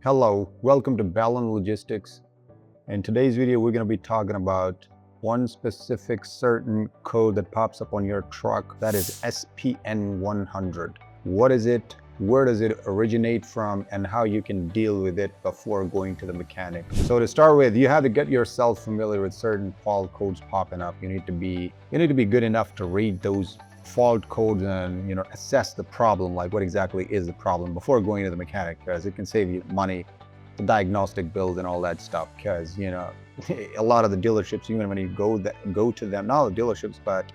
Hello, welcome to Bellin Logistics. In today's video, we're going to be talking about one specific certain code that pops up on your truck, that is SPN 100. What is it? Where does it originate from, and how you can deal with it before going to the mechanic. So to start with, you have to get yourself familiar with certain fault codes popping up. You need to be good enough to read those fault codes and assess the problem, like what exactly is the problem before going to the mechanic, because it can save you money, the diagnostic bills and all that stuff. Because a lot of the dealerships, even when you go to them, not the dealerships, but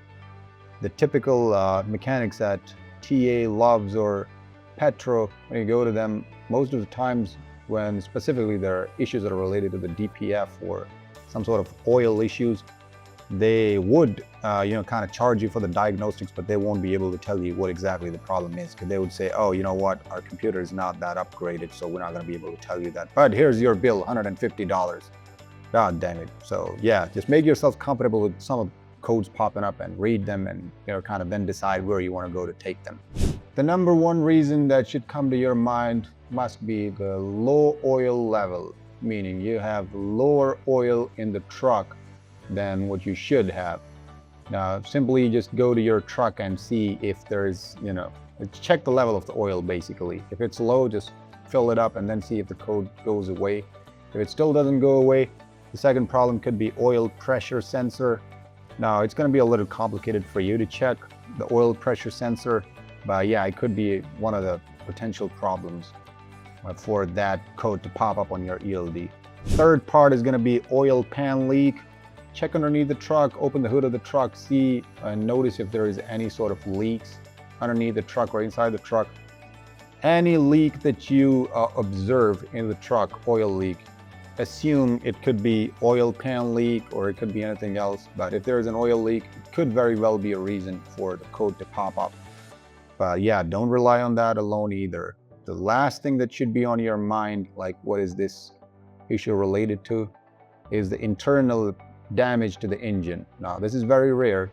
the typical mechanics at TA, Loves, or Petro, when you go to them, most of the times when specifically there are issues that are related to the DPF or some sort of oil issues, they would kind of charge you for the diagnostics, but they won't be able to tell you what exactly the problem is, because they would say, oh, you know what, our computer is not that upgraded, so we're not going to be able to tell you that, but here's your bill, $150. God damn it. So yeah, just make yourself comfortable with some of the codes popping up and read them, and kind of then decide where you want to go to take them. The number one reason that should come to your mind must be the low oil level, meaning you have lower oil in the truck than what you should have. Now, simply just go to your truck and see if there's, check the level of the oil basically. If it's low, just fill it up and then see if the code goes away. If it still doesn't go away, the second problem could be oil pressure sensor. Now, it's going to be a little complicated for you to check the oil pressure sensor, but yeah, it could be one of the potential problems for that code to pop up on your ELD. Third part is going to be oil pan leak. Check underneath the truck, open the hood of the truck, see and notice if there is any sort of leaks underneath the truck or inside the truck. Any leak that you observe in the truck, oil leak, assume it could be oil pan leak or it could be anything else. But if there is an oil leak, it could very well be a reason for the code to pop up. But yeah, don't rely on that alone either. The last thing that should be on your mind, like what is this issue related to, is the internal damage to the engine. Now, this is very rare,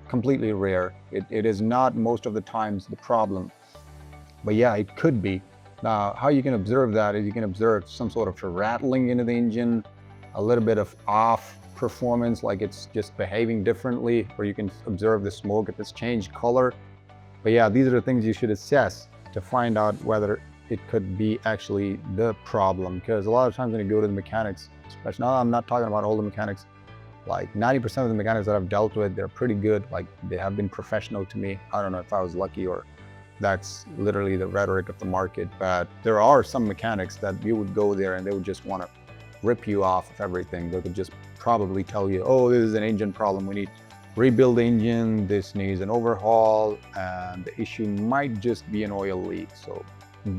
completely rare. It is not most of the times the problem, but yeah, it could be. Now, how you can observe that is you can observe some sort of rattling into the engine, a little bit of off performance, like it's just behaving differently, or you can observe the smoke if it's changed color. But yeah, these are the things you should assess to find out whether it could be actually the problem. Because a lot of times when you go to the mechanics, especially now, I'm not talking about all the mechanics, like 90% of the mechanics that I've dealt with, they're pretty good. Like, they have been professional to me. I don't know if I was lucky or that's literally the rhetoric of the market, but there are some mechanics that you would go there and they would just want to rip you off of everything. They could just probably tell you, oh, this is an engine problem, we need to rebuild the engine, this needs an overhaul, and the issue might just be an oil leak. So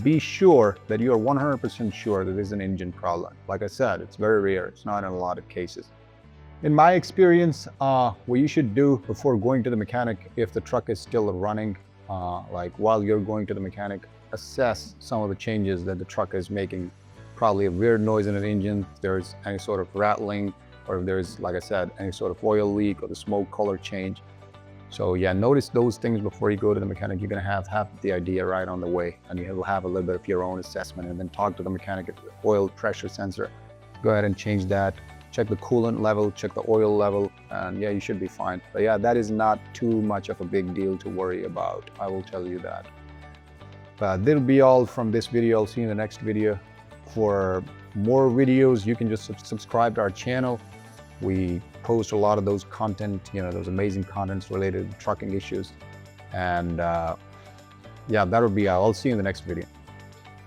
be sure that you are 100% sure that this is an engine problem. Like I said, it's very rare. It's not in a lot of cases. In my experience, what you should do before going to the mechanic, if the truck is still running, like while you're going to the mechanic, assess some of the changes that the truck is making. Probably a weird noise in the engine, if there's any sort of rattling, or if there's, like I said, any sort of oil leak or the smoke color change. So yeah, notice those things before you go to the mechanic. You're gonna have half the idea right on the way, and you will have a little bit of your own assessment, and then talk to the mechanic. If the oil pressure sensor, go ahead and change that. Check the coolant level, check the oil level, and yeah, you should be fine. But yeah, that is not too much of a big deal to worry about, I will tell you that. But that'll be all from this video. I'll see you in the next video. For more videos, you can just subscribe to our channel. We post a lot of those content, those amazing contents related to trucking issues. And yeah, that'll be all. I'll see you in the next video.